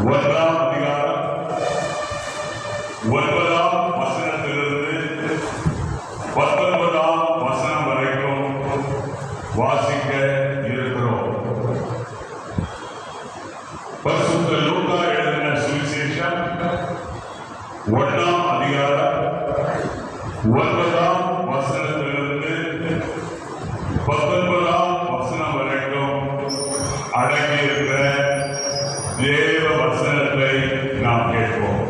ஒன்றாம் அதிகாரம் 9ஆம் வசனத்திலிருந்து 19ஆம் வசனம் வரைக்கும் வாசிக்க இருக்கிறோம். பரிசுத்த லூக்கா எழுதின சுவிசேஷம் 1ஆம் அதிகாரம் 9ஆம் வசனத்திலிருந்து 19ஆம் வசனம் வரைக்கும் அடங்கியிருக்கிற தேவ வசனத்தை நாம் கேட்போம்.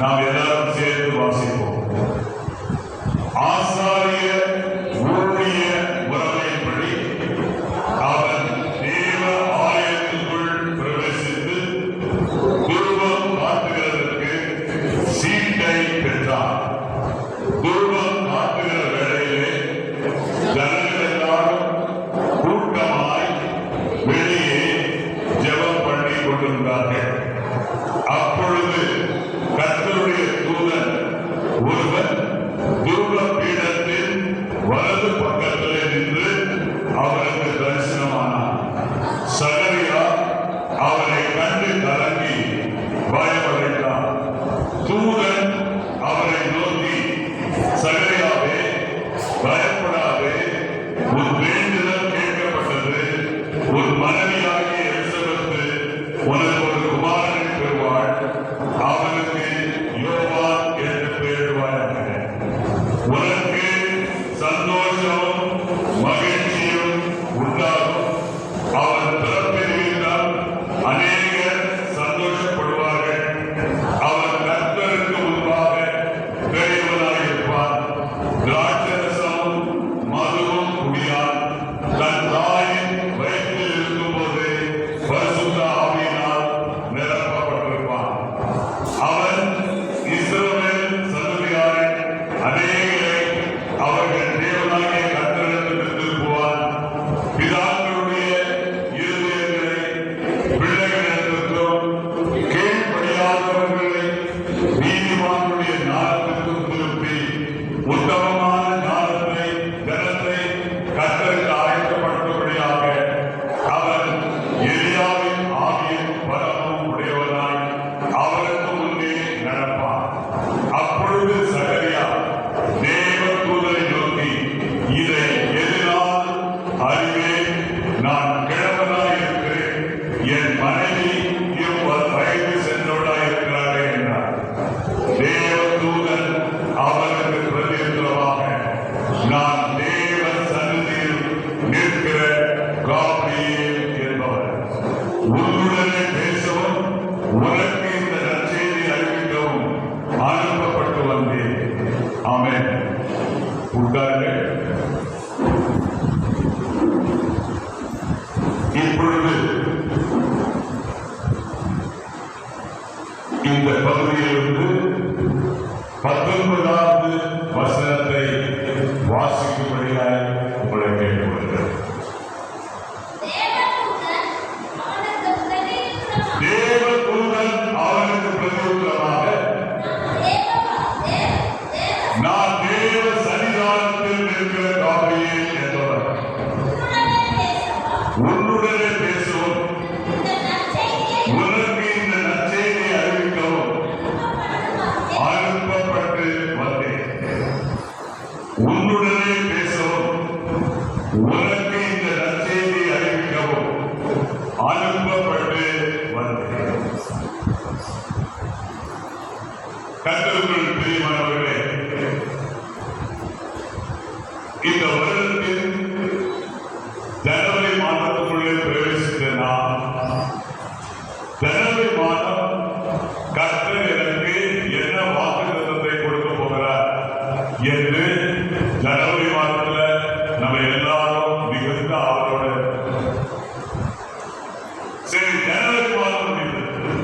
நாம் எல்லாரும் சேர்ந்து வாசிப்போம். ஆசாரிய ஊழிய முறைமையின்படி அவன் தேவ ஆலயத்திற்குள் பிரவேசித்து தூபம் காட்டுகிறதற்கு சீட்டை பெற்றான். தூபம் காட்டுகிற வேளையிலே ஜனங்கள் எல்லாரும் கூட்டமாய் வெளியே ஜெபம் பண்ணி கொண்டிருந்தார்கள். அப்பொழுது கர்த்தருடைய தூதன் ஒருவன் தூப பீடத்தின் வலது பக்கத்திலே நின்று அவருக்கு தரிசனமானார். சகரியா அவரை கண்டு கலங்கி பயமடைந்தார். தூதன் அவரை நோக்கி, சகரியாவே, பயப்படாதே, உன் வேண்டுதல் கேட்கப்பட்டது. உன் மனைவியாகிய எலிசபெத்து உனக்கு ஒரு குமாரனை பெறுவாள். அவனுக்கு யோவான் என்று பெயரிடுவாயாக. உனக்கு சந்தோஷமும் மகிழ்ச்சியும் உண்டாகும். அவன் பிறப்பிருந்தால் அநேகர் சந்தோஷப்படுவார்கள். அவன் கர்த்தருக்கு முன்பாக பெரியவனாயிருப்பான். திராட்சரசமும் மதுவும் குடியான். தன் தாயின் வயிற்றில் இருக்கும்போது பரிசுத்த ஆவியினால் நிரப்பப்பட்டிருப்பான். அவன் இஸ்ரவேல் சந்ததியாரின் அநேகரை அவர்கள் தேவனாகிய கர்த்தரிடத்தில் திருப்புவான். பிதாக்களுடைய இருதயங்களை பிள்ளைகளிடத்திற்கும் கீழ்ப்படியாதவர்களை நீதிமானுடைய ஞானத்திற்கும் திருப்பி உத்தமமான ஞானத்தை கனத்தை கர்த்தருக்கு ஆயத்தப்படுத்தும்படியாக அவன் எலியாவின் ஆவியும் பலமும் உடையவனாய் அவருக்கு முன்னே நடப்பான். அப்பொழுது சகரியா தேவ தூதரை நோக்கி, இதை எதினால் அறிவேன்? நான் கிழவனாய் இருக்கிறேன். என் மனைவி வயது சென்றவளாய் இருக்கிறாரே என்றார். தேவ தூதன் அவனுக்கு பிரதியுத்தரமாக, நான் தேவ சந்நிதியில் நிற்கிற காபிரியேல் என்பவர். உன்னுடனே பேசவும் உனக்கு இந்த நற்செய்தி அறிவிக்கவும் அனுப்பப்பட்டு வந்தேன். ஆமென். உட்காருங்கள். இப்பொழுது இந்த பகுதியிலிருந்து 19வது வசனத்தை வாசிக்கும்படியாய் உங்களை கேட்டுக்கொள்கிறேன். தேவதூதன் அவனுக்கு பிரதியுத்தரமாக, நான் தேவ சன்னிதானத்தில் இருக்கிற காபிரியேல் என்பவர். உன்னுடனே பேசவும் உனக்கு இந்த நற்செய்தி அறிவிக்கவும் அனுப்பப்பட்டு வந்தேன். உன்னுடனே பேசவும் உனக்கு இந்த நற்செய்தி அறிவிக்கவும் அனுப்பப்பட்டு வந்தேன். கர்த்தருக்குள் பிரியமானவர்களே, இந்த வருடத்தின் ஜனவரி மாதத்துக்குள்ளே பிரவேசித்த நாம், ஜனவரி மாதம் கர்த்தர் எனக்கு என்ன வாக்குத்தத்தத்தை கொடுக்க போகிறார் என்று ஜனவரி மாதத்தில் நம்ம எல்லாரும் மிகுந்த ஆவலோடு, சரி ஜனவரி மாதம் முடிந்தது.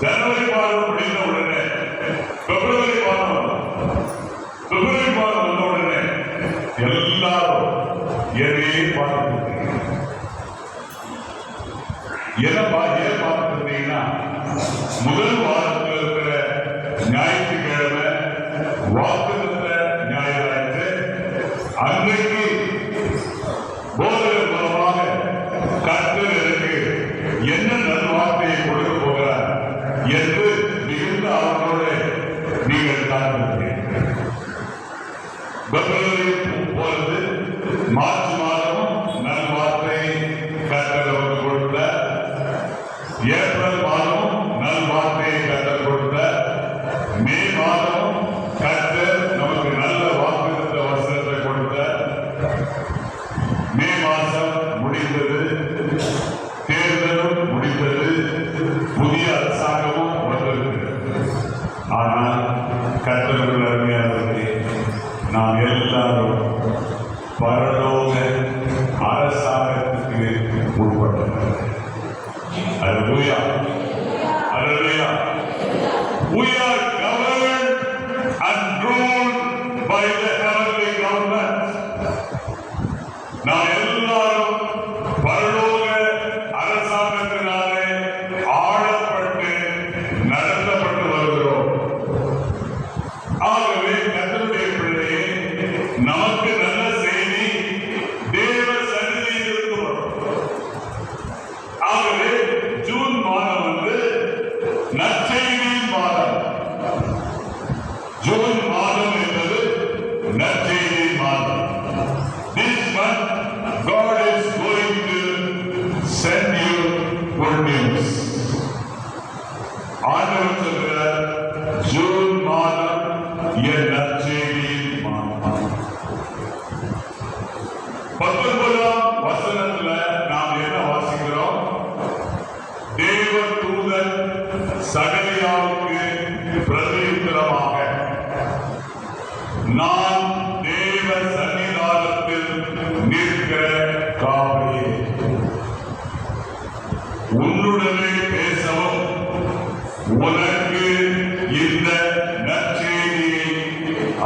ஜனவரி மாதம் முடிந்த உடனே பிப்ரவரி மாதம் வந்த உடனே எல்லாரும் எதையே பார்த்துட்டு ஏன் பார்த்துட்டு இருந்தீங்கன்னா, முதல் வாரத்தில் இருக்கிற ஞாயிற்றுக்கிழமை வாக்குத்தத்த ஞாயிறாயிற்று. அன்றைக்கு போதகர் மூலமாக கர்த்தர் எனக்கு என்ன நல்வாழ்வு பிப்ரவரி போறது மார்ச் மாதம் நல்வார்த்தை கர்த்தர் நமக்கு கொடுத்தார். ஏப்ரல் மாதம் நல்வார்த்தையை கர்த்தர் கொடுத்தார். மே மாதம் கர்த்தர் நமக்கு நல்ல வாக்குறுதி வசனத்தை கொடுத்தார். மே மாதம் முடிந்தது, தேர்தலும் முடிந்தது, புதிய அரசாங்கமும் வந்திருக்கிறது. ஆனால் கர்த்தர்கள் அருமையானவர்களே, நாம் எல்லாரும் பரலோக அரசாங்கத்துக்கு உட்பட்டவர்கள். அல்லேலூயா, அல்லேலூயா. We are governed and ruled by the heavenly government. நாம் எல்லாரும் பரலோக அரசாங்கத்தினாலே ஆளப்பட்டு நடத்தப்பட்டு வருகிறோம். ஆகவே கர்த்தருடைய பிள்ளையே, நமக்கு நல்ல செய்தி தேவ சந்நிதியில் இருந்து வரும். ஆகவே ஜூன் மாதம் வந்து நற்செய்தியின் மாதம். ஜூன் மாதம் என்பது நற்செய்தியின் மாதம். This month God is going to send you good news. ஆண்டவர் சொல்கிறார், ஜூன் மாதம் என் நற்செய்தியின் மாதம். 19ஆம் வசனத்துல நாம் என்ன வாசிக்கிறோம்? தேவ தூதன் சகரியாவுக்கு பிரதியுத்தரமாக, நான் தேவ சன்னிதானத்தில் நிற்கிற காவலியே, உன்னுடனே பேசவும் உனக்கு இந்த நற்செய்தியை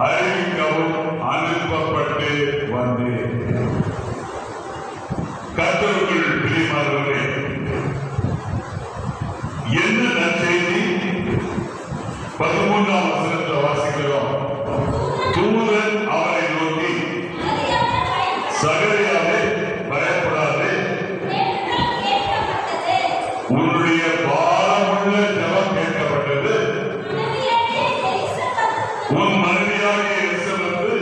அறிவிக்கவும் அனுப்பப்பட்டு வந்தேன். கர்த்தருக்குள் பிரியமானவர்களே, என்ன நற்செய்தி? 13ஆம் வசனத்தில் வாசிக்கிறோம். தூதன் அவரை நோக்கி, சகரியாவே, பயப்படாதே, உன்னுடைய பாரமுள்ள ஜெபம் கேட்கப்பட்டது. உன் மனைவியாகிய எலிசபெத்து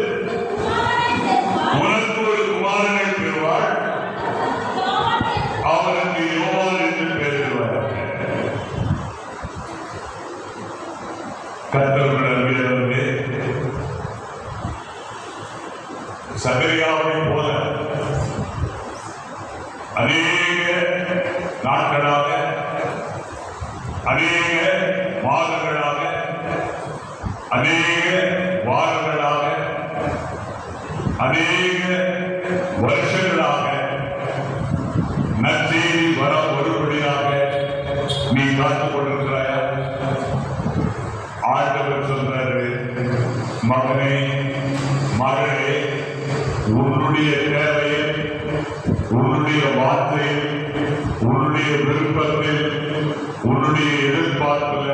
உனக்கு ஒரு குமாரனை பெறுவாள், அவனுக்கு யோவான் என்று பெயரிடுவார். கர்த்தருடைய சகரியாவை போல அநேக நாட்களாக, அநேக மாதங்களாக, அநேக வாரங்களாக, அநேக வருஷங்களாக நற்செய்தி வர ஒருபடியாக நீ காத்துக் கொண்டிருக்கிறாயா? ஆண்டவர் சொல்றாரு, மகனே, மகளே, உன்னுடைய தேவையில், உன்னுடைய வார்த்தையில், உன்னுடைய விருப்பத்தில், உன்னுடைய எதிர்பார்ப்புல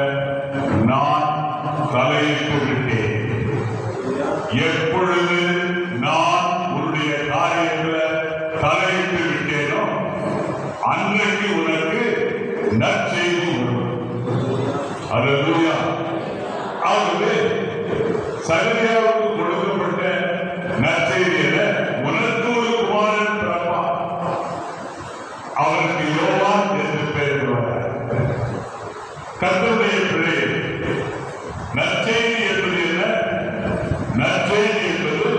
நான் தலையிட்டு விட்டேன். எப்பொழுது நான் உன்னுடைய காரியத்துல தலையிட்டு விட்டேனோ அன்றைக்கு உனக்கு நற்செய்தி வரும். அல்லேலூயா. ஆகவே சகரியாவுக்கு கொடுக்கப்பட்ட நற்செய்தியில உனக்கு ஒரு குமாரன் பிறப்பான், அவருக்கு யோவான் என்று பெயரிடுவார். கர்த்தருடைய பிள்ளையே, நற்செய்தி என்பது என்ன? நற்செய்தி என்பது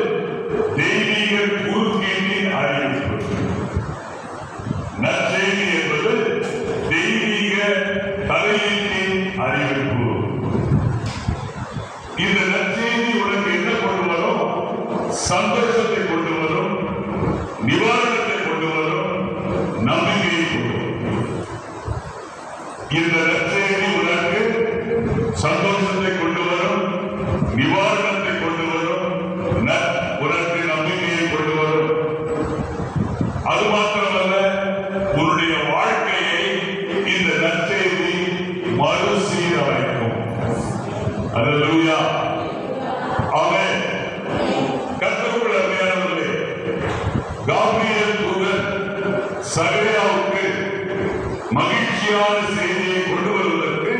தெய்வீக குறுக்கீட்டின் அறிவிப்பு. நற்செய்தி என்பது தெய்வீக தலையீட்டின் அறிவிப்பு. இந்த நற்செய்தி உனக்கு என்ன கொண்டு வரும்? சந்தோஷத்தை கொண்டு வரும், நிவாரணத்தை கொண்டு வரும், நம்பிக்கையை கொண்டு வரும். இந்த நற்செய்தி உனக்கு சந்தோஷத்தை கொண்டு வரும், நிவாரணத்தை கொண்டு வரும், உனக்கு நம்பிக்கையை கொண்டு வரும். அது மாத்திரமல்ல, உன்னுடைய வாழ்க்கையை இந்த நற்செய்தி மறுசீரமைக்கும். அல்லேலூயா. ஆமென். கர்த்தருக்குள் அருமையானவர்களே, காபிரியேல் தூதன் சகரியாவுக்கு மகிழ்ச்சியான செய்தியை கொண்டு வருவதற்கு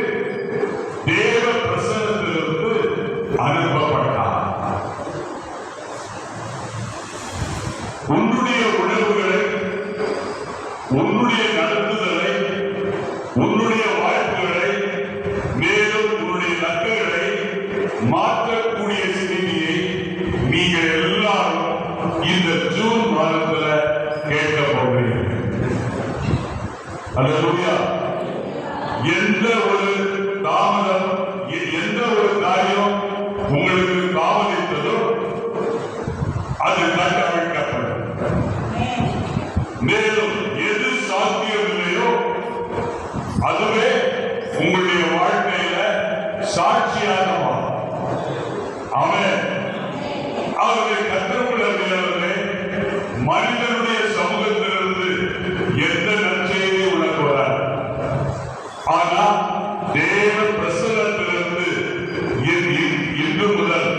தேவ பிரசன்னத்திலிருந்து அனுப்பப்பட்டார். உன்னுடைய நடத்துதலை, உன்னுடைய வாய்ப்புகளை, மேலும் உன்னுடைய நன்மைகளை மாற்றக்கூடிய செய்தியை நீங்கள் எல்லாரும் இந்த ஜூன் மாதத்துல கேட்க போகிறீர்கள். அல்லேலூயா. எந்த ஒரு தாமதம், எந்த ஒரு காரியம் உங்களுக்கு தாமதித்ததோ அது கட்டமைக்கப்படும். மேலும் எது சாத்தியமில்லையோ அதுவே உங்களுடைய வாழ்க்கையில சாட்சியாக மாறும். அவன் அவருடைய கற்றுக்கொள்ளவில்லை. மனிதனுடைய சமூகத்திலிருந்து எந்த நற்செய்தியை உனக்கு வராது. ஆனா தேவ பிரசன்னத்திலிருந்து இன்று முதல்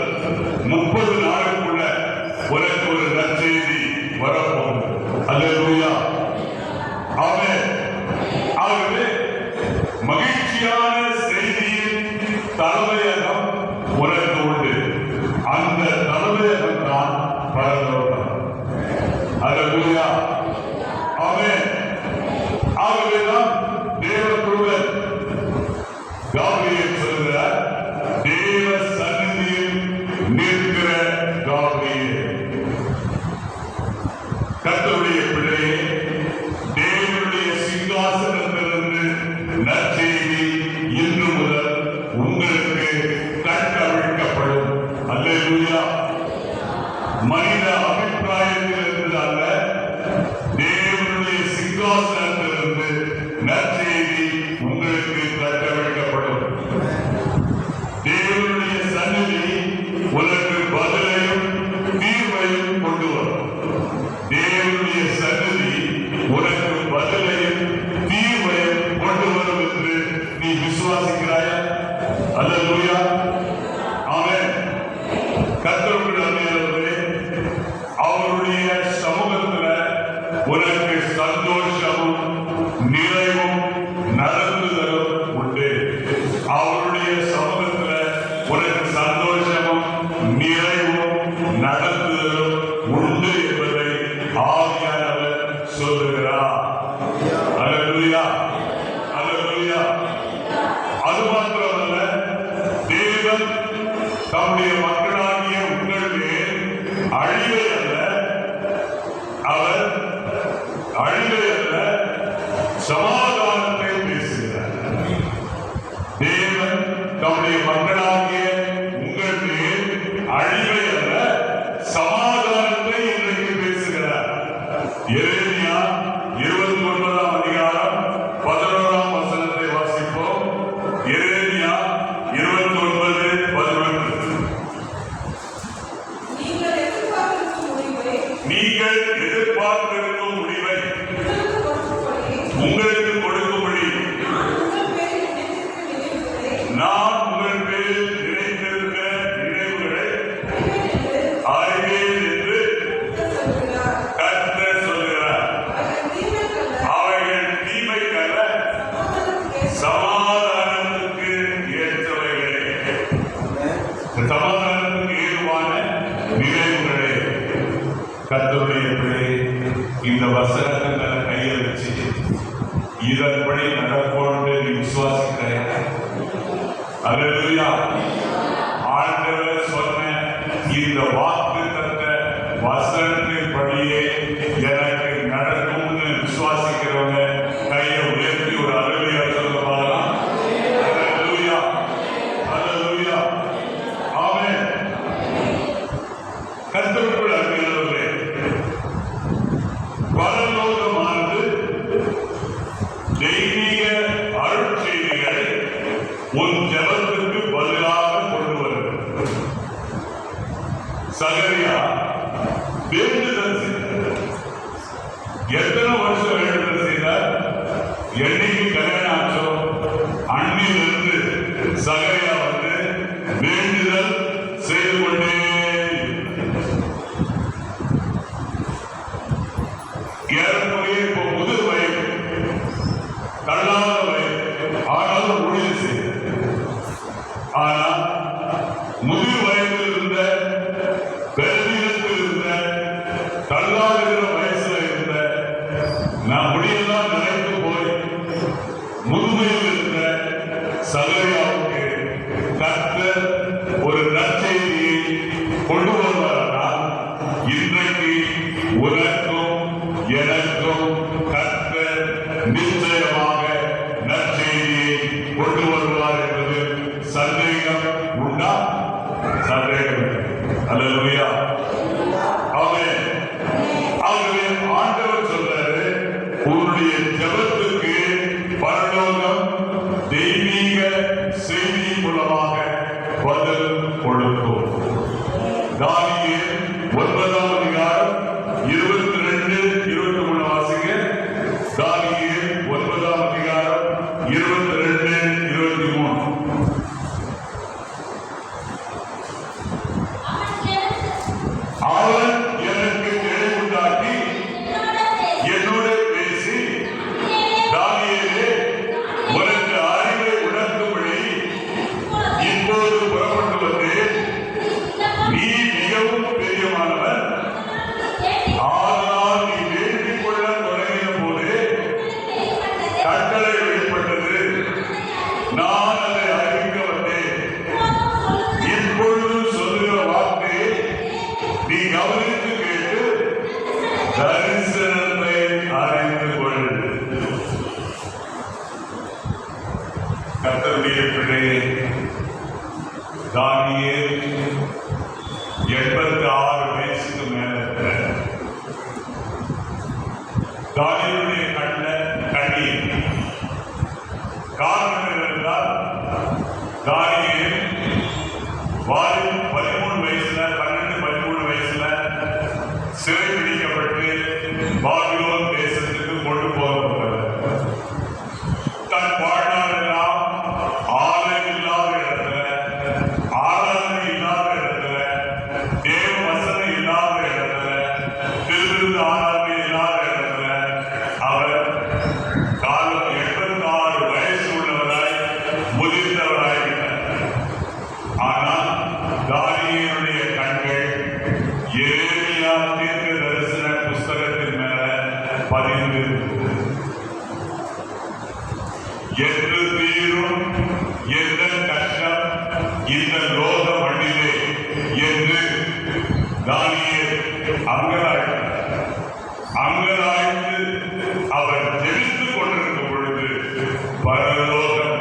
30 நாளுக்குள்ள உனக்கு ஒரு நற்செய்தி வரப்போகுது. அல்லேலூயா. ஆமென். ஆகவே மகிழ்ச்சியான செய்தியின் தலைமையகம் உனக்கு உண்டு. அந்த தலைமையகம் தான் பரலோகம். அல்லேலூயா. ஆமென். ஆகவேதான் தேவதூதன் காபிரியேல் சொல்கிறார், தேவ சந்நிதியில் நிற்கிற காபிரியேல். கர்த்தருடைய பிள்ளையே, தேவனுடைய சிங்காசனத்திலிருந்து நற்செய்தி இன்று முதல் உங்களுக்கு கட்டவிழ்க்கப்படும். அல்லேலூயா. மனித அபிப்பிராயத்திலிருந்து அல்ல, தேவனுடைய சிங்காசனத்திலிருந்து நற்செய்தி உங்களுக்கு கட்டவிழ்க்கப்படும். தேவனுடைய சந்நிதி உனக்கு பதிலையும் தீர்வையும் கொண்டு வரும். தேவனுடைய சந்நிதி உனக்கு பதிலையும் தீர்வையும் கொண்டு வரும் என்று நீ விசுவாசிக்கிறாயா? அல்லேலூயா. ஆமென். கர்த்தருடைய அன்னையர்களே, அவருடைய சமூகத்துல உனக்கு சந்தோஷமும் நிறைவும் நடந்துதலும் உண்டு. அவருடைய சமூகத்துல உனக்கு சந்தோஷமும் நிறைவும் நடந்துதலும் உண்டு என்பதை ஆவியானவர் சொல்லுகிறார். அல்லேலூயா. அல்லேலூயா. அது மாத்திரமல்ல, தேவன் தம்முடைய மக்களாகிய உங்கள் மேல் அழிவை அல்ல, அவர் அழிவை அல்ல, சமாதானத்தை பேசுகிறார். தேவன் தம்முடைய மக்களாகிய உங்கள் மேல் அழிவை அல்ல, சமாதானத்தை இன்றைக்கு பேசுகிறார். எரேமியா 29ஆம் அதிகாரம் 11ஆம் வசனத்தை வாசிப்போம். எரேமியா 29:11. நீங்கள் எதிர்பார்த்திருக்கும் முடிவை உங்களுக்கு கொடுக்கும்படி நான் உங்கள் பேரில் நினைத்திருந்த நினைவுகளை அறிவேன் என்று கர்த்தர் சொல்கிறார். அவைகள் தீமைக்கல்ல, சமாதானத்துக்கு ஏற்றவைகளே, சமாதானத்துக்கு ஏதுவான நினைவுகளே. கர்த்தருடைய பிள்ளை, இந்த வசனத்தை மேல கையை வச்சு இதன்படி நடக்கொண்டு நீ விசுவாசிக்கிற. அல்லேலூயா. ஆண்டவர் சொன்ன இந்த வாக்குத்தத்த வசனத்தின்படியே எனக்கு நடக்கும்னு விசுவாசிக்கிறவங்க கையை உயர்த்தி ஒரு அல்லேலூயா சொல்ல பாக்கலாம். அல்லேலூயா. அல்லேலூயா. ஆமென். கர்த்தருக்குள் அன்பியவர்களே, பரலோகமானது தெய்வீக அருட்செய்திகளை உன் ஜெபத்திற்கு பதிலாக கொண்டு வருகிறது. சகரியா வேண்டுதல் செய்தார். எத்தனை வருஷம் வேண்டுதல் செய்தார்? என்னைக்கு கல்யாணம் ஆச்சோ அன்னிலிருந்து சகரியா வந்து வேண்டுதல் செய்து கொண்டே ஏறக்குறைய இப்போ முதிர் வயது, தள்ளாத வயது, ஆனாலும் ஊழியர் செய்தார். ஆனா முதிர் வயதில் இருந்த, பெருமிதத்தில் இருந்த, தள்ளாடுகிற வயசுல இருந்த, நான் முடியல முதுமையில் இருந்த சகரியாவுக்கு கர்த்தர் ஒரு நற்செய்தியை கொண்டு வருவாரானால் இன்றைக்கு உனக்கும் எனக்கும் கர்த்தர் நிச்சயமாக நற்செய்தியை கொண்டு வருவார் என்பது சந்தேகம் உண்டா? சந்தேகம். அல்லேலூயா. ஆமென். ஆகவே ஆண்டவர் சொல்றாரு, உன்னுடைய ஜெபத்துக்கு பரலோகம் தெய்வீக செய்தி மூலமாக பதில் கொடுக்கும். தானியேல் 9ஆம் அதிகாரம் 22, 23 வாசிங்க. தானியேல் 9ஆம் அதிகாரம் 22, 23. அவன் எனக்கு தெளிவுண்டாக்கி என்னோட பேசி, தானியேலே, உனக்கு அறிவை உணர்த்தும்படி இப்போது புறப்பட்டு வந்தேன். நீ மிகவும் பெரியமானவன். ஆனால் நீ வேண்டிக் கொள்ள தொடங்கின போது கட்டளை வெளிப்பட்டது. நான் அதை அறிவிக்க வந்தேன். இப்பொழுது சொல்லுகிற வார்த்தை நீ கவனித்து கேட்டு தரிசனத்தை அறிந்து கொள். கர்த்தருடைய பிள்ளையே, தானியேல் 86 வயசுக்கு மேல இருக்கிற தானியேலுடைய கண்ணீர் காரணம் என்னவென்றால், தானியேல் 13 வயசுல 12-13 வயசுல சிறை பிடிக்கப்பட்டு பாபிலோன் தேசத்துக்கு கொண்டு போகப்பட்டவர். தன் வாழ்நாளெல்லாம் ஆலயம் இல்லாத இடத்துல, ஆராதனை இல்லாத இடத்துல, தேவ வசனம் இல்லாத இடத்துல, திருவிருந்து ஆராதனை இல்லாத இடத்துல அவர் காலம் 86 வயசு உள்ளவராய் முதிர்ந்தவராயிருந்தார். ஆனால் தானியேலுடைய கண்கள் எரேமியா தீர்க்க தரிசன புஸ்தகத்தின் மேல பதிந்து, என்று தீரும் எந்த கஷ்டம் இந்த லோக மண்ணிலே என்று தானியேல் அங்கலாய்த்து அவர் ஜெபித்துக் கொண்டிருக்கும் பொழுது பரலோகம்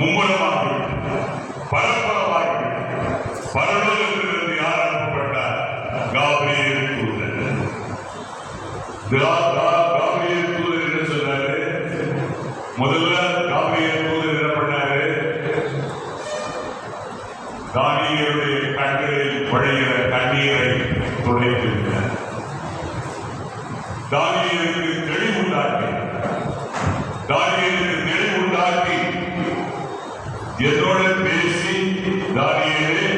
மும்முரமாக பரபரமாக பரலோகத்திலிருந்து யார் அனுப்பப்பட்டார்? காபிரியேல் தூதன். காபிரியேல் தூதன் என்ன சொன்னாரு? முதல்ல காபிரியேல் தூதன் என்ன பண்ணாரு? தானியேலுடைய கண்களில் வழிகிற கண்ணீரை துடைத்து விட்டார். தானியேலுக்கு தெளிவுண்டாக்கி என்னோட பேசி, தானியேலே,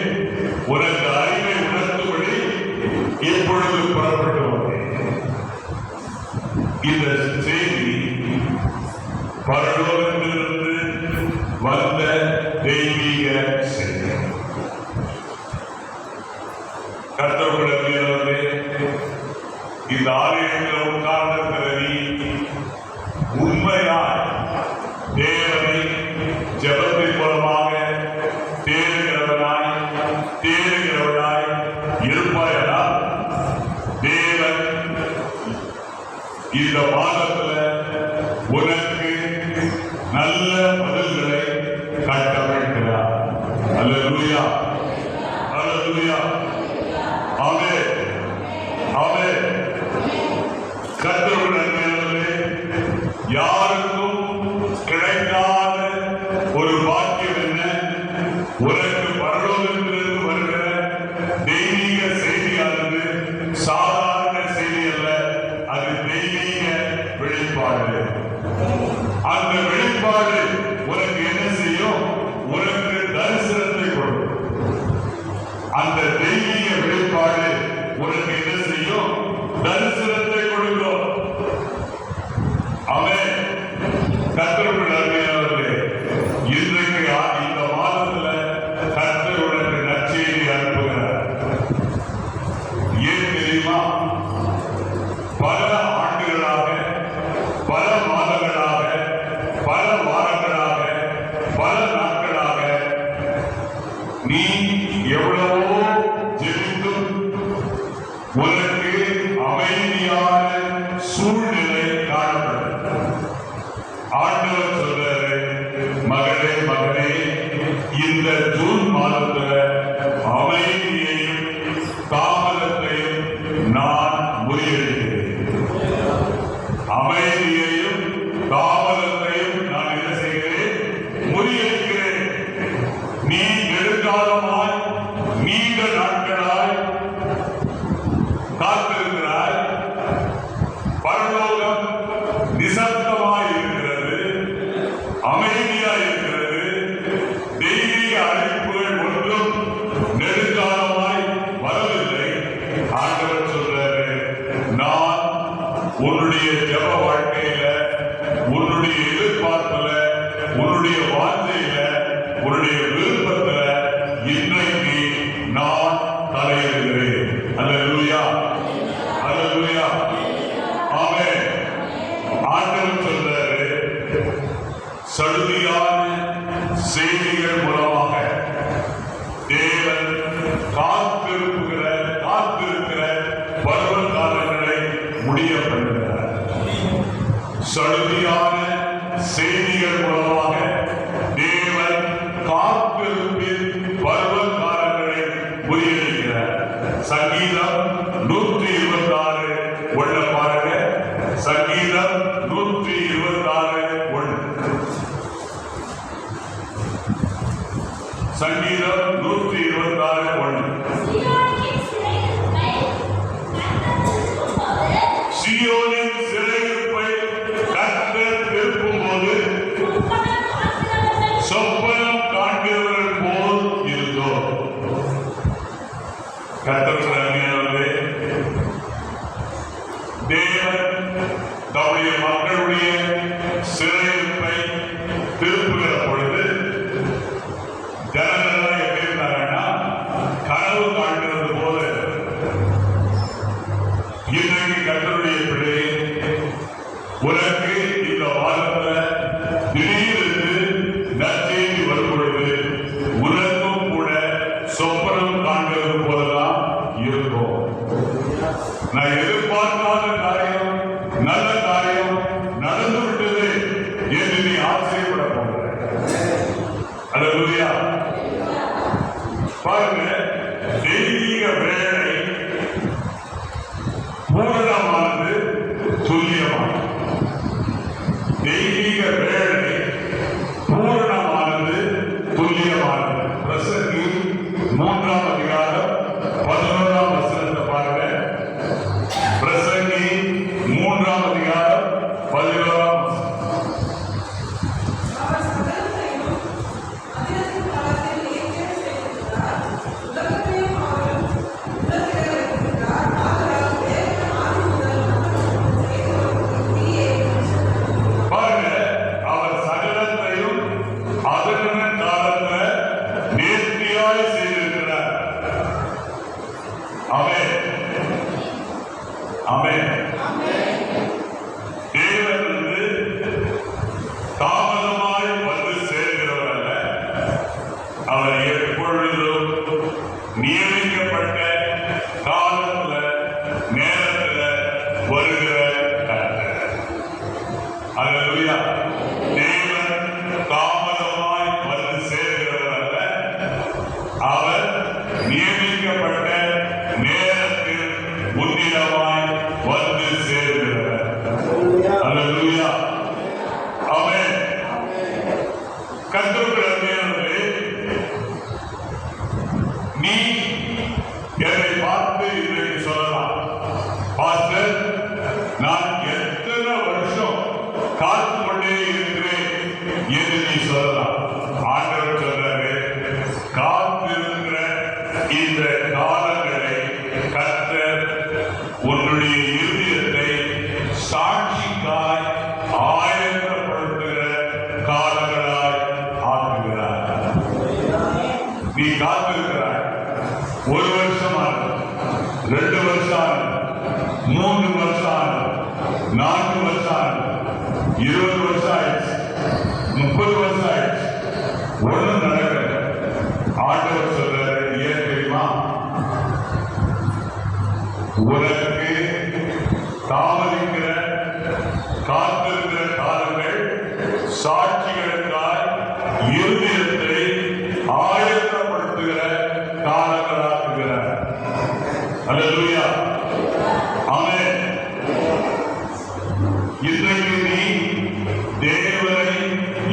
உனக்கு அறிவை உணர்த்தும்படி இப்பொழுது புறப்பட்டு வந்தேன். இந்த செய்தி பரலோகத்திலிருந்து வந்த தெய்வீக செய்தி. கர்த்தருடைய இந்த ஆலயத்தில் உட்கார்ந்திருக்கிற நீ உண்மையாய் தேவனை ஜெபத்தின் மூலமாக தேடுகிறவனாய் இருப்பாயானால் தேவன் இந்த மாதத்துல உனக்கு நல்ல பதில்களை கட்டமைக்கிறார். அல்லேலூயா, அல்லேலூயா, ஆமென், ஆமென். கர்த்தருடைய யாருக்கும் கிடைக்காத ஒரு பாக்கியம் என்ன? உனக்கு பரலோகத்திலிருந்து வருகிற தெய்வீக செய்தியானது சாதாரண செய்தி அல்ல, அது தெய்வீக வெளிப்பாடு. அந்த வெளிப்பாடு உனக்கு என்ன செய்யும்? உனக்கு தரிசனத்தை கொடுக்கும். அந்த தெய்வீக வெளிப்பாடு உனக்கு என்ன செய்யும்? தரிசனத்தை கொடுக்கும். ஆமென். கர்த்தருடைய அருமையானவர்களே, இன்றைக்கு இந்த மாதத்துல கர்த்தர் உனக்கு நற்செய்தி அனுப்புகிறார். ஏன் தெரியுமா? பல ஆண்டுகளாக, பல மாதங்களாக, பல நீ எவ்வளவோ ஜெபித்தும் உனக்கு அமைதியான சூழ்நிலை காணப்படும். ஆண்டவர் சொல்றாரு, மகளே மகனே, இந்த ஜூன் மாதத்துல அமைதியையும் தாமதத்தையும் நான் முறியடிக்கிறேன். அமைதியையும் தாமதத்தையும் நான் என்ன செய்கிறேன்? முறியடிக்கிறேன். நீ நெடுங்காலமாய் நீண்ட நாட்களாய் காத்திருக்கிறாய். பரலோகம் நிசப்தமாய் இருக்கிறது, அமைதியாய் இருக்கிறது. தெய்வீக அழைப்புகள் ஒன்றும் நெடுங்காலமாய் வரவில்லை. ஆண்டவர் சொல்றாரு, நான் உன்னுடைய ஜெப வாழ்க்கையில, உன்னுடைய எதிர்பார்ப்புல, உன்னுடைய வார்த்தையில, உன்னுடைய விருப்பத்துல இன்றைக்கு நான் தலையிடுகிறேன். அல்லேலூயா, அல்லேலூயா, ஆமென். ஆண்டவர் சொல்றாரு, சடுதியான செய்திகள் மூலமாக தேவன் காத்திருக்கிற பருவ காலங்களை முடிய பண்ணுகிறார். சடுதியான செய்திகள் மூலமாக தேவன் காத்திருப்பின் பருவ காலங்களை முறியடிக்கிறார். சங்கீதம் 126 ஒண்ணு பாருங்க. சங்கீதம் 126 1. சங்கீதம் 126 1. சீயோனின் சிறையிருப்பை கர்த்தர் திருப்பும் போது சொப்பனம் காண்கிறவர்கள் போல் இருந்தோம். கர்த்தருடைய தேவன் தம்முடைய மக்களுடைய சிறையிருப்பை திருப்புகிற பொழுது ஜனங்கள் எப்படி இருந்தாங்கன்னா கனவு காண்கிறது போல. இன்றைக்கு கர்த்தருடைய பிள்ளை, உனக்கு இந்த வாரத்துல திடீரென்று நற்செய்தி வரும் பொழுது உனக்கும் கூட சொப்பனம் காண்கிறது போலதான் இருக்கும். நான் எதிர்பார்க்காத காரியம், நல்ல காரியம் நடந்து விட்டது என்று நீ ஆச்சரியப்பட போகிற. அல்லேலூயா. பாருங்க, தெய்வீக வேலை பூரணமானது, துல்லியமானது. தெய்வீக வேலை பூரணமானது, துல்லியமானது. பிரசங்கி 3ஆம் அதிகாரம் 11ஆம் வசனத்தை பாருங்க. பிரசங்கி 3ஆம் அதிகாரம் 11ஆம் வசனம். பாருங்க, அவர் சகலத்தையும் அதன காலத்துல நேர்த்தியாய் செய்திருக்கிறார். ஆமென், ஆமென். தேவன் தாமதமாய் வந்து சேர்கிறவர் அல்ல. அவர் எப்பொழுதும் நியமிக்கப்பட்ட காலத்துல நேரத்துல வருகிற கர்த்தர். அல்லேலூயா. தேவன் தாமதமாய் வந்து சேர்கிறவர் அல்ல. அவர் நியமிக்கப்பட்ட நேரத்தில் முன்னிடமாய் வந்து சேர்கிறவர். அல்லேலூயா, ஆமென். கர்த்தருடைய நீ என்னை பார்த்து இன்றைக்கு சொல்லலாம், பாஸ்டர், நான் எத்தனை வருஷம் காத்து கொண்டே இருக்கிறேன் என்று நீ சொல்லலாம். ஆண்டவர் சொல்றாரு, காத்திருக்கிற இந்த காலங்களை கர்த்தர் உன்னுடைய இருதயத்தை சாட்சிக்காய் ஆயத்தப்படுத்துகிற காலங்களாய் ஆக்குகிறார். நீ காத்திருக்கிறாய். 1 வருஷம் ஆனது, 2 வருஷம் ஆனது, 3 வருஷம் ஆனது, 4 வருஷம் ஆனது, 20 வருஷம் ஆயிடுச்சு, 30 வருஷம் ஆயிடுச்சு, ஒன்றும் நடக்கல. ஆண்டவர் இருதயத்தை ஆயத்தப்படுத்துகிற காலங்களாக்குகிறார். அல்லேலூயா. ஆமென். இன்றைக்கு நீ தேவனை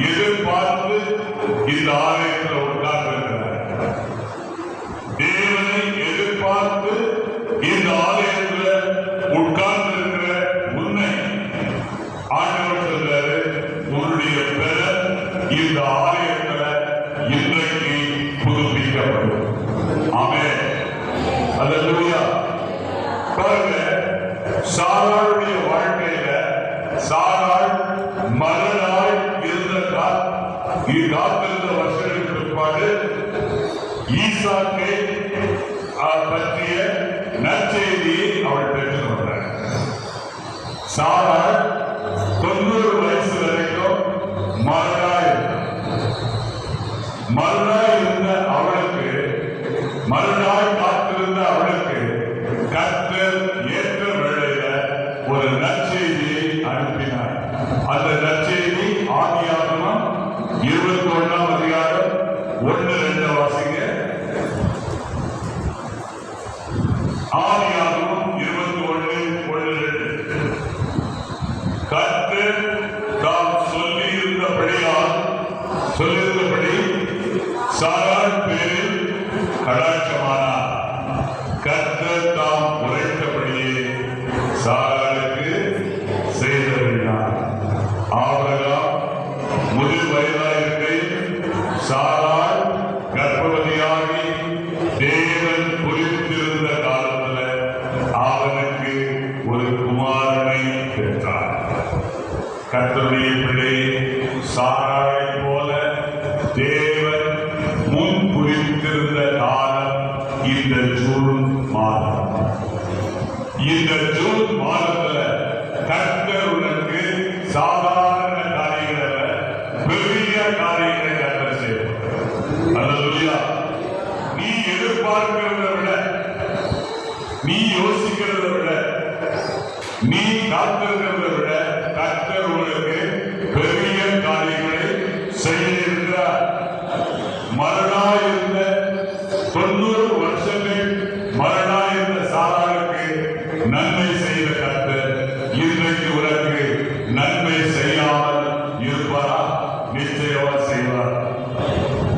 எதிர்பார்த்து இந்த ஆலயத்தில் உட்கார்ந்திருக்கிறார். தேவனை எதிர்பார்த்து இந்த ஆலயத்தில் உட்கார்ந்திருக்கிற உன்னை ஆண்டவர் சொல்றாரு, உன்னுடைய பெயர் இந்த ஆலயத்தில் இன்றைக்கு புதுப்பிக்கப்படும். ஆமென். அல்லேலூயா. பாருங்க, சாராளுடைய வாழ்க்கையில சாராள் மரணாய் இருந்த காத்திருந்த வருஷங்களுக்கு பிற்பாடு ஈசாக்கை பற்றிய நற்செய்தியை அவள் பெற்றுக் கொண்டார். சாராள் 90 வயசு வரைக்கும் மரணாய் இருந்த அவளுக்கு, மரணாய் காத்திருந்த அவளுக்கு கர்த்தர் ஏற்ற வேளையில ஒரு நற்செய்தியை அனுப்பினார். அந்த நற்செய்தி ஆதியாகமம் 21ஆம் அதிகாரம் 1-2 வாசிங்க. ஆதியாகமம் 21:1-2. கர்த்தர் தாம் சொல்லியிருந்தபடி சாராள் பேரில் கடாட்சமானார். கர்த்தர் தாம் உரைத்தபடியே சாராளுக்கு செய்தருளினார். ஆபிரகாம் முதிர் வயதாயிருக்கையில் சாராள் கர்ப்பவதியாகி தேவன் குறித்திருந்த காலத்தில் அவனுக்கு ஒரு குமாரனை பெற்றார். கர்த்தருடைய பிள்ளை சாராளை போல தேவன் முன் குறித்திருந்த காலம் இந்த ஜூன் மாதம். இந்த ஜூன் மாதத்துல கர்த்தர் உனக்கு சாதாரண காரியங்களை, பெரிய காரியங்களை கர்த்தர் செய்வார். அல்லேலூயா. நீ எதிர்பார்க்கிறத விட, நீ யோசிக்கிறத விட, நீ காத்திருக்கிறத விட கர்த்தர் உனக்கு பெரிய காரியங்களை செய்ய இருக்கிறார். மரணாயிருந்த 90 வருஷங்கள் மரணாயிருந்த சாராளுக்கு நன்மை செய்த கர்த்தர் இன்றைக்கு உனக்கு நன்மை செய்யாமல் இருப்பாரா? நிச்சயமா செய்வார்.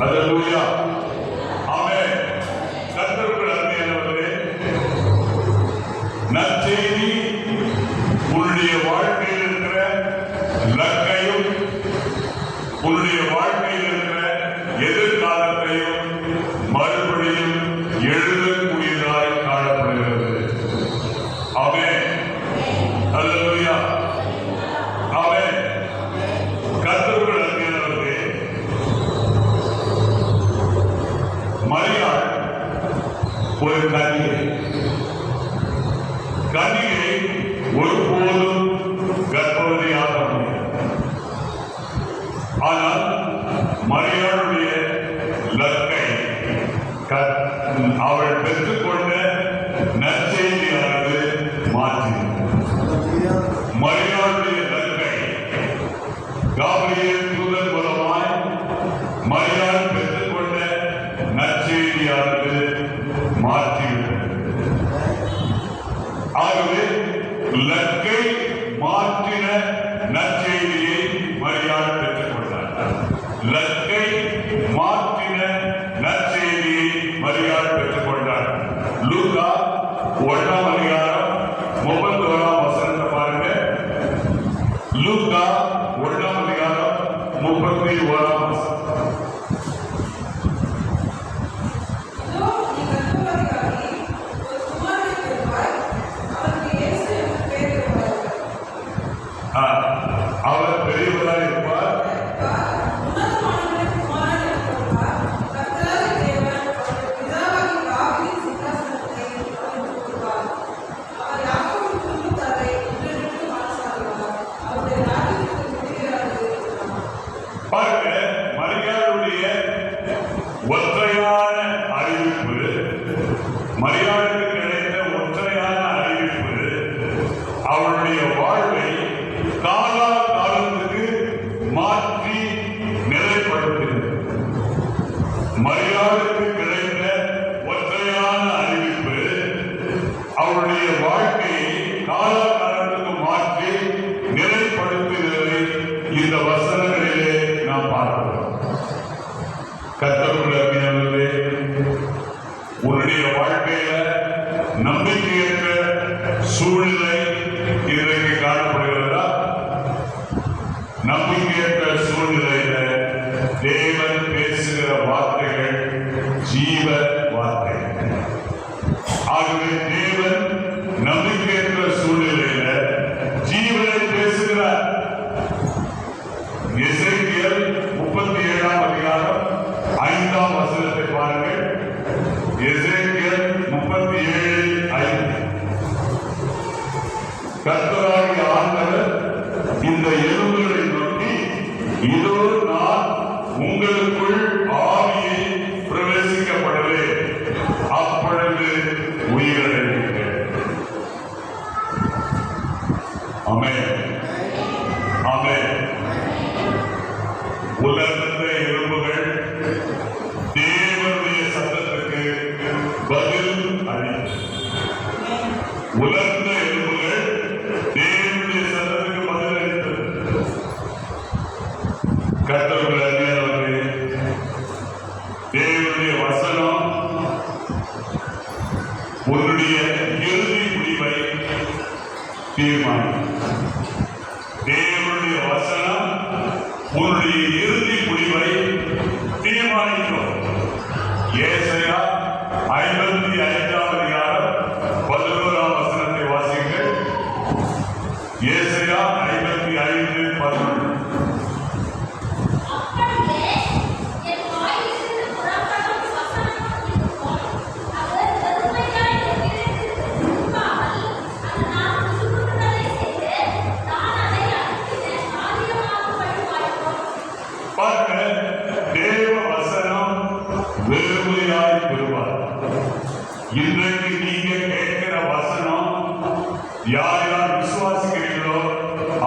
அல்லேலூயா. ஆமென். கர்த்தருக்கு நன்மையானவர்களே, நற்செய்தி உன்னுடைய வாழ்க்கையில் இருக்கிற லக்கையும், உன்னுடைய வாழ்க்கையில் இருக்கிற எதிர்காலத்தையும் மறுபடியும் எழுதக்கூடியதாய் காணப்படுகிறது. ஆமென். அல்லேலூயா. ஆமென். கர்த்தருக்கு நன்மையானவர்களே, மரியாள் ஒரு கன்னிகை ஒருபோதும் கர்ப்பவதியாக முடியாது. ஆனால் மரியாளுடைய லக்கை அவள் பெற்றுக்கொண்ட நற்செய்தியானது மாற்றியது. மரியாளுடைய லக்கை காபிரியேல் தூதன் மூலமாய் மரியாள் பெற்றுக்கொண்ட நற்செய்தியானது மாற்றிவிட்டது. ஆகவே லக்கை மாற்றின நற்செய்தியை மரியாள் பெற்றுக்கொண்டார். லக்கை மாற்றின நற்செய்தியை மரியாள் பெற்றுக்கொண்டார். லூக்கா 1ஆம் அதிகாரம் 31ஆம் வசனத்தை பாருங்க. லூக்கா 1ஆம் அதிகாரம் 31ஆம் வசனம். அவர் பெரியவராக இருப்பார். பாருங்க, மரியாளுடைய ஒற்றையான அறிவிப்பு, மரியாளுக்கு கிடைத்த ஒற்றையான அறிவிப்பு அவளுடைய வாழ்வை காலத்துக்கு காணப்படும். கர்த்தருடைய அருமையானவர்களே, உன்னுடைய வாழ்க்கையில நம்பிக்கையற்ற சூழ்நிலை இன்றைக்கு காணப்படுகிறதா? நம்பிக்கையற்ற சூழ்நிலையில தேவன் பேசுகிற வார்த்தைகள் ஜீவ வார்த்தைகள். ஆகவே தேவன் நம்பிக்கையற்ற சூழ்நிலையில ஜீவனை பேசுகிறார். எசேக்கியேல் 37ஆம் அதிகாரம் 5ஆம் வசனத்தை பாருங்கள். எசேக்கியேல் 37:5. கர்த்தராகிய ஆண்டவர் இந்த எலும்புகளை நோக்கி, இதோ நான் உங்களுக்குள் ஆவியை பிரவேசிக்கப்படுவேன், அப்பொழுது உயிரிழப்பீர்கள். ஆமென், ஆமென். உலர்ந்த எலும்புகள் தேவனுடைய சத்தத்துக்கு பதில் அளிக்கும். உலர்ந்த எலும்புகள் தேவனுடைய சத்தத்துக்கு பதில் அளித்தது. கர்த்தருடைய அருமையானவர்களே, தேவனுடைய வசனம் உன்னுடைய இறுதி முடிவை தீர்மானிக்கும். தேவனுடைய வசனம் உன்னுடைய இறுதி முடிவை தீர்மானிக்கும். ஏசாயா 55ஆம் அதிகாரம் 11ஆம் வசனத்தை வாசிங்கள். ஏசாயா 55:11. தேவ வசனம் வெறுமையாய் பெறுவார். இன்றைக்கு நீங்க கேட்கிற வசனம் யார் யார் விசுவாசிக்கிறீர்களோ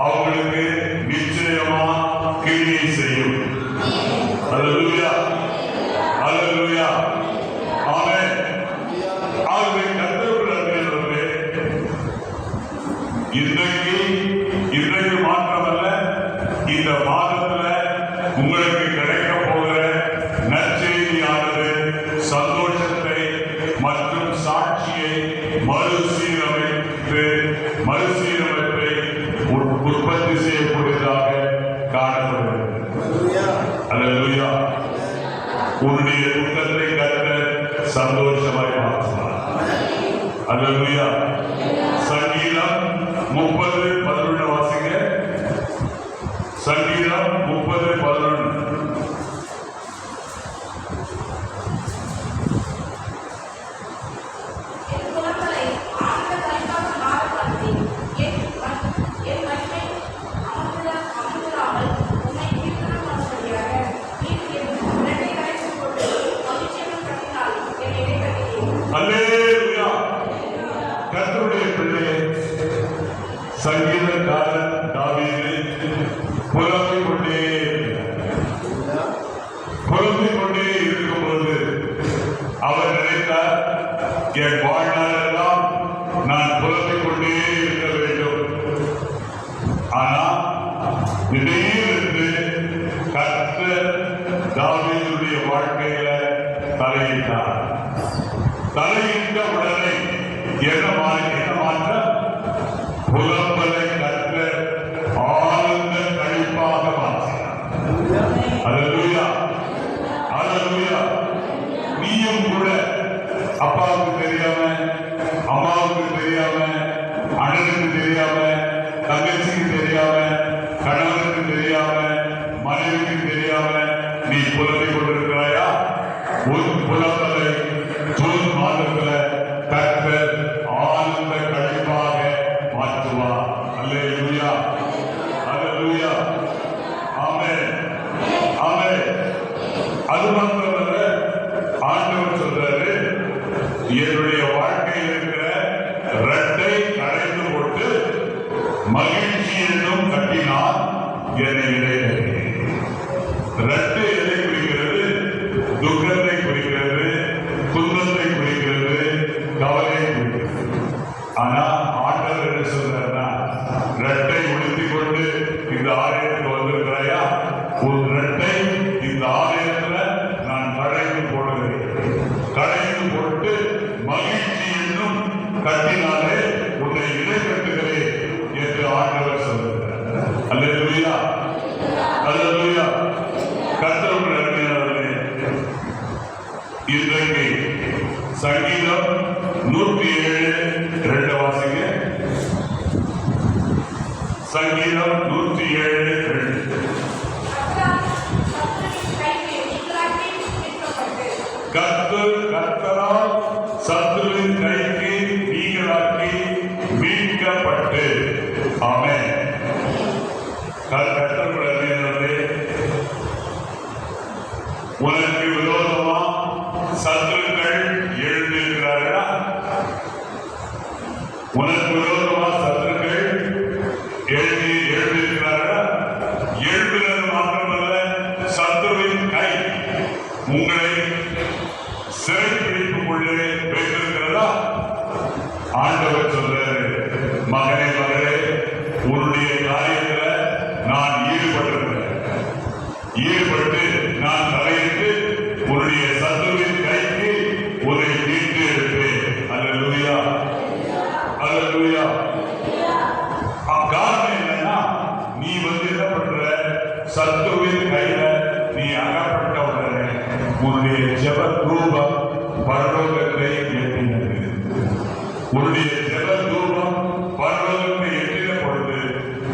அவங்களுக்கு நிச்சயமா கிரியை செய்யும். அல்லேலூயா, அல்லேலூயா, ஆமென். ஆகவே கர்த்தருடைய இன்றைக்கு மாத்திரமல்ல, இந்த மாதத்துல உங்களுக்கு கிடைக்க போகிற நற்செய்தியானது சந்தோஷத்தை மற்றும் சாட்சியை மறுசீரமைப்பை உற்பத்தி செய்யக்கூடியதாக காணப்படுகிறது. அல்லேலூயா. உன்னுடைய துக்கத்தை கர்த்தர் சந்தோஷமாய் மாற்றுவார். அல்லேலூயா. சங்கீதம் 30:11 வாசிங்க. சங்கீதம் 30:11. அல்லேலூயா. கர்த்தருடைய பிள்ளையே, சங்கீதக்காரன் தாவீது புலம்பிக் கொண்டே இருக்கும்போது அவர் நினைத்தார், என் வாழ்நாளெல்லாம் நான் புலம்பிக் கொண்டே இருக்க வேண்டும். ஆனால் திடீரென்று கர்த்தர் தாவீதுடைய வாழ்க்கையில தலையிட்டார். தலையிட்ட உடனே என்ன மாற்றம்? புலம்பலை கர்த்தர் ஆனந்த கழிப்பாக மாற்றினார். அல்லேலூயா, அல்லேலூயா. நீயும் கூட அப்பாவுக்கு தெரியாம, அம்மாவுக்கு தெரியாம, அண்ணனுக்கு தெரியாம, தங்கச்சிக்கு தெரியாம, கணவனுக்கு தெரியாம, மனைவிக்கு தெரியாம நீ புலம்பிக் கொண்டிருக்கிறாயா? உன் புலம்பலை ஜூன் மாதத்துல கர்த்தர் ஆனந்த கழிப்பாக மாற்றுவார். அல்லேலூயா, அல்லேலூயா, ஆமென், ஆமென். அது மாத்திரமல்ல, ஆண்டவர் சொல்றாரு, என்னுடைய வாழ்க்கையில் இருக்கிற இரட்டை கடைந்து போட்டு மகிழ்ச்சி என்னும் கட்டினால் என்னை இடையிலே. இரட்டை எதை குறிக்கிறது? துக்கத்தை குறிக்கிறது, துன்பத்தை குறிக்கிறது, கவலையை குறிக்கிறது. ஆனா ஆண்டவர் என்ன சொல்றாருன்னா, இரட்டை உடுத்திக் கொண்டு இந்த ஆலயத்துக்கு வந்திருக்கிறாயா? ஒரு இரட்டை இன்றைக்கு சங்கீதம் 107:2 வாசிங்க. சங்கீதம் 107:2. கர்த்தரால் சத்துருவின் கைக்கு நீங்களாக்கி மீட்கப்பட்டு. ஆமென். கர்த்தருடைய உனக்கு விரோதமா சத்துருக்கள் எழுந்திருக்கிறார்களா? உனக்கு விரோதமா சத்துருக்கள் எழுந்திருக்கிறார்களா? எழுதுகிறது மாத்திரமல்ல, சத்துருவின் கை உங்களை சிறைப்பிடிப்புக்குள்ளே வைத்திருக்கிறதா? ஆண்டவர் சொல்றாரு, மகனே மகளே, உன்னுடைய காரியத்துல நான் ஈடுபட்டு நான் தலையிட்டு உன்னுடைய சத்துருவின் கைக்கு உன்னை மீட்டு எடுப்பேன். அல்லேலூயா, அல்லேலூயா. காரணம் என்னன்னா, நீ என்ன பண்ற, சத்துருவின் கையில நீ அகப்பட்ட உடனே உன்னுடைய ஜெப ரூபம் பரலோகத்தை எட்டினது. உன்னுடைய ஜெப ரூபம் பரலோகத்தை எட்டின பொழுது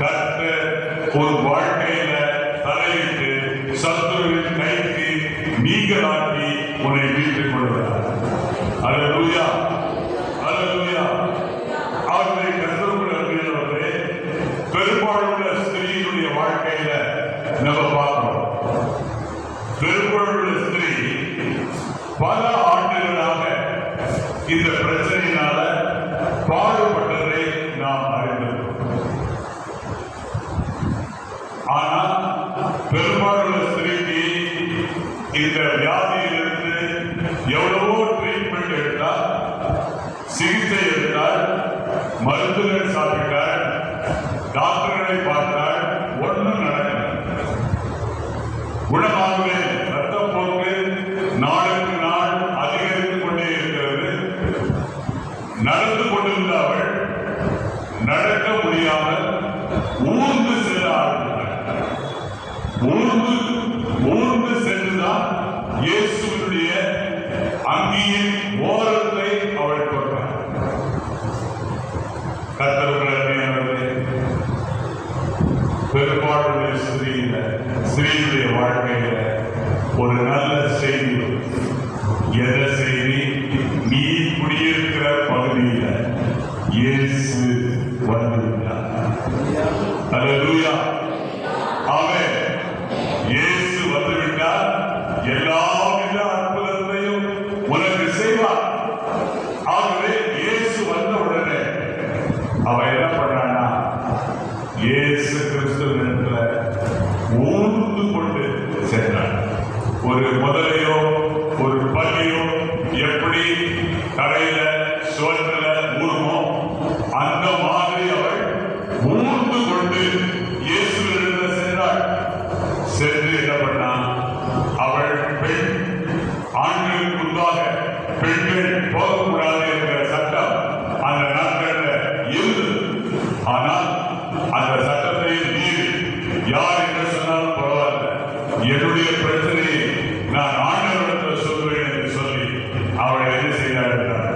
கர்த்தர் ஒரு வாழ்க்கையில தலையிட்டு சத்துருவின் கைக்கு நீங்களாக்கி உன்னை மீட்டுக் கொள்கிறார். அல்லேலூயா, அல்லேலூயா. அவருடைய கர்த்தருக்குள்ளே பெரும்பாலுள்ள ஸ்திரீயுடைய வாழ்க்கையில நம்ம பார்க்கிறோம். பெரும்பாலுள்ள ஸ்திரீ பல ஆண்டுகளாக இந்த பிரச்சனையினால பாடுபட்டதை நாம் அறிந்திருக்கிறோம். ஆனால் பெரும்பாலுள்ள ஸ்திரீக்கு இந்த வியாதியிலிருந்து எவ்வளவோ ட்ரீட்மெண்ட் எடுத்தால், சிகிச்சை எடுத்தால், மருந்துகள் சாப்பிட்டால், டாக்டர்களை பார்த்தால், ஒன்றும் நடக்கல. குணமாகவே ரத்தப்போக்கு நாளுக்கு நாள் அதிகரித்துக் கொண்டே இருக்கிறது. நடந்து கொண்டிருந்த அவள் நடக்க முடியாமல் ஊர்ந்து செல்ல ஆரம்பித்தார். ஊர்ந்து சென்றுதான் இயேசுவினுடைய அங்கியின் ஓரத்தை அவள் தொட்டார். கர்த்தருடைய பெரும்பாலுடைய ஸ்திரீயுடைய வாழ்க்கையில ஒரு நல்ல செய்தி. எந்த செய்தி? நீ குடியிருக்கிற பகுதியில இயேசு வந்துவிட்டார். அல்லேலூயா, ஆமென். இயேசு வந்துவிட்டார். எல்லாவித அற்புதத்தையும் உனக்கு செய்வார். ஆகவே இயேசு வந்த உடனே அவ என்ன பண்ணான்னா, இயேசு கிறிஸ்துவினிடத்துல ஊர்ந்து கொண்டு சென்றார். ஒரு முதலையோ ஒரு பல்லியோ எப்படி தரையில சுவற்றில ஊருமோ அந்த மாதிரி அவள் ஊர்ந்து கொண்டு இயேசுவினிடத்துல சென்றாள். சென்று என்ன பண்ணா, அவள் பெண், ஆண்களுக்கு முன்பாக பெண்கள் போகக்கூடாது என்கிற சட்டம் அந்த நாட்களில் இருந்தது. ஆனால் அந்த சட்டத்தை மீறி யார் என்று சொன்னாலும் பரவாயில்ல, என்னுடைய பிரச்சனையை நான் ஆண்டவரிடத்தில் சொல்வேன் என்று சொல்லி அவள் என்ன செய்தார் என்றார்,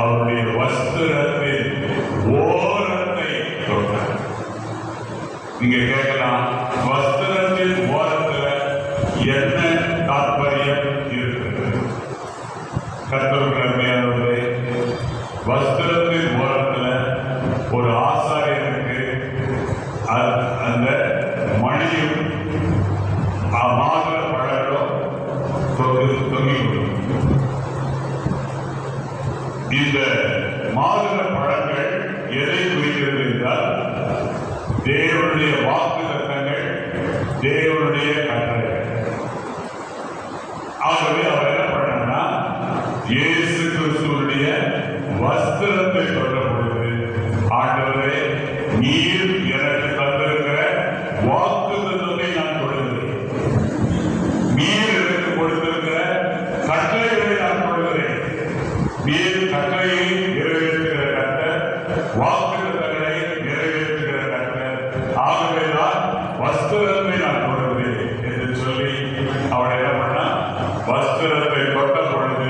அவருடைய வஸ்திரத்தின் ஓரத்தை தொட்டார். நீங்க கேட்கலாம், வஸ்திரத்தின் ஓரத்தில் என்ன தாற்பயம் இருக்கிறது? கர்த்தருடைய வஸ்திரத்தின் ஓரத்தில் ஒரு ஆசாரியனுக்கு அந்த மணியும் மாதுளை பழங்களும் தொங்கி கொடுக்கும். இந்த மாதுளை பழங்கள் எதை குறிக்கிறது என்றால், தேவனுடைய வாக்குத்தத்தங்கள், தேவனுடைய கட்டளைகள். ஆகவே அவர் என்ன பண்ணா, இயேசு கிறிஸ்துவுடைய வஸ்திரத்தை சொல்ல பொழுது, ஆண்டவரே, நீர் எனக்கு தந்திருக்கிற வாக்குத்தத்தத்தை நான் கொடுக்கிறேன், நீர் எனக்கு கொடுத்திருக்கிற கட்டளைகளை நான் கொடுக்கிறேன். நீர் கட்டளையை நிறைவேற்றுகிற கர்த்தர், வாக்குத்தத்தங்களை நிறைவேற்றுகிற கர்த்தர். ஆகவேதான் வஸ்திரத்தை நான் கொடுக்கிறேன் என்று சொல்லி அவள் என்ன பண்ணா, வஸ்திரத்தை தொட்ட பொழுது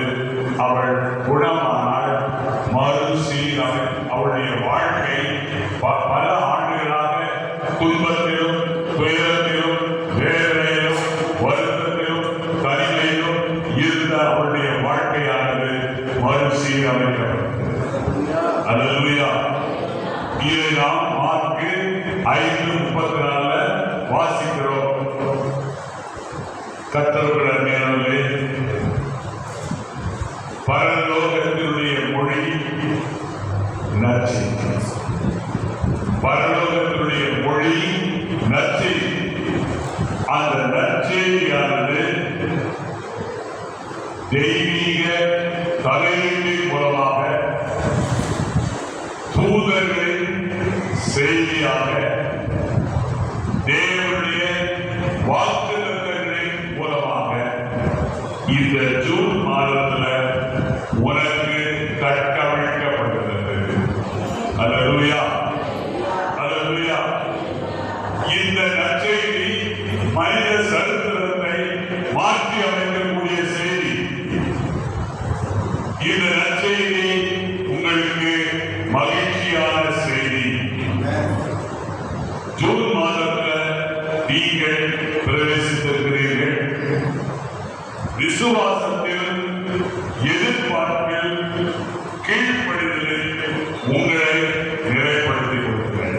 இதை நாம் மார்க்கு 5:34 வாசிக்கிறோம். கர்த்தருடைய அருமையானவர்களே, பரலோகத்தினுடைய மொழி நற்செய்தி. பரலோகத்தினுடைய மொழி நற்செய்தி. அந்த நற்செய்தியானது தெய்வீக தலையீட்டின் மூலமாக தூதர்களின் செய்தியாக தேவனுடைய வாக்குத்தத்தங்களின் மூலமாக இந்த ஜூன் மாதத்தில் உனக்கு கட்டமைக்கப்பட்டுள்ளது. அல்லேலூயா, அல்லேலூயா. இந்த நற்செய்தி மனித சரித்திரத்தை மாற்றி அமைக்கக்கூடிய செய்தி. இந்த நற்செய்தி உங்களுக்கு மகிழ்ச்சியான செய்தி. ஜூன் மாதத்தில் நீங்கள் பிரவேசித்திருக்கிறீர்கள். விசுவாசத்தில், எதிர்பார்ப்பில், கீழ்ப்படிதலில் உங்களை நிறைப்படுத்திக் கொள்ளுங்கள்.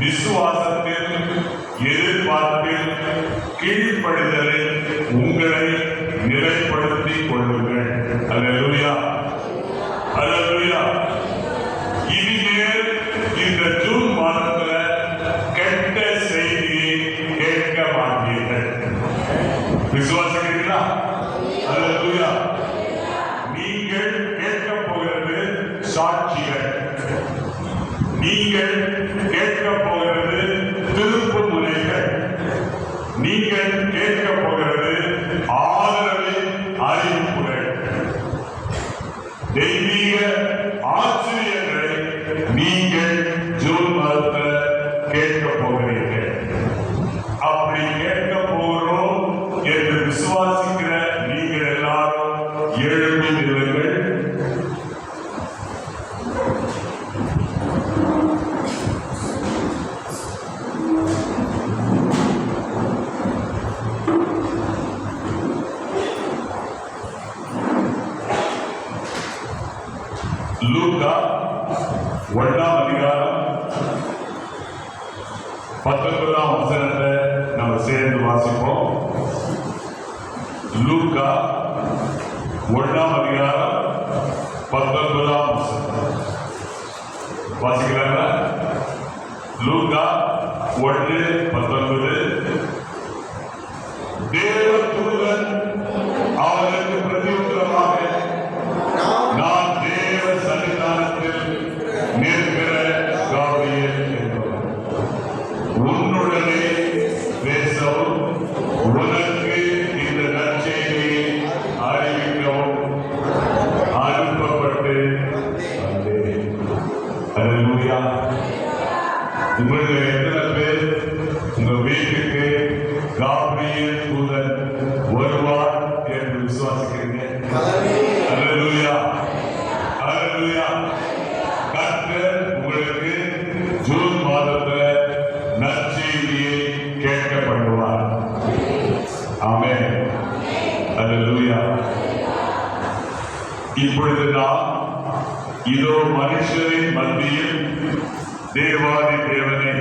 விசுவாசத்தில், எதிர்பார்ப்பில், கீழ்ப்படிதலில் உங்களை நிறைப்படுத்திக் கொள்ளுங்கள். அல்லேலூயா, அல்லேலூயா. இனிமேல் இந்த ஜூன் மாதத்துல கெட்ட செய்தியை கேட்க மாட்டீர்கள். விசுவாசிக்கிறீர்களா? அல்லேலூயா. நீங்கள் கேட்க போகிறது சாட்சிகள். நீங்கள் கேட்க போகிறது திருப்பு முனைகள். நீங்கள் கேட்க போகிறது ஆதரவின் அறிவிப்புகள். தெய்வீக ஆச்சரியங்களை நீங்கள் ஜூன் மாதத்தில் கேட்க போகிறீர்கள். அப்படி கேட்க போகிறோம் என்று விசுவாசிக்கிற நீங்கள் எல்லாரும் எழுப்பி நில்லுங்கள். லூக்கா 1ஆம் அதிகாரம் 19ஆம் வசனத்தை நம்ம சேர்ந்து வாசிப்போம். லூக்கா 1ஆம் அதிகாரம் 19ஆம் வசனம் வாசிக்கிறாங்களா? லூக்கா 1:19. தேவதூதன் அவனுக்கு பிரதியுத்தரமாக, நான் தேவ சன்னிதானத்தில் நிற்கிற காபிரியல் என்பவர், உன்னுடனே பேசவும் உனக்கு இந்த நற்செய்தியை அறிவிக்கவும் அனுப்பப்பட்டு வந்தேன். அல்லேலூயா. உங்களுடைய எத்தனை பேர் உங்க வீட்டுக்கு காபிரியல் தூதன் வருவார் என்று விசுவாசிக்கிறீங்க? அல்லேலூயா, அல்லேலூயா. கர்த்தர் உங்களுக்கு ஜூன் மாதத்தில் நற்செய்தியை கேட்க பண்ணுவார். ஆமென், அல்லேலூயா. இப்பொழுது நாம் இதோ மனுஷரின் மத்தியில் தேவாதி தேவனை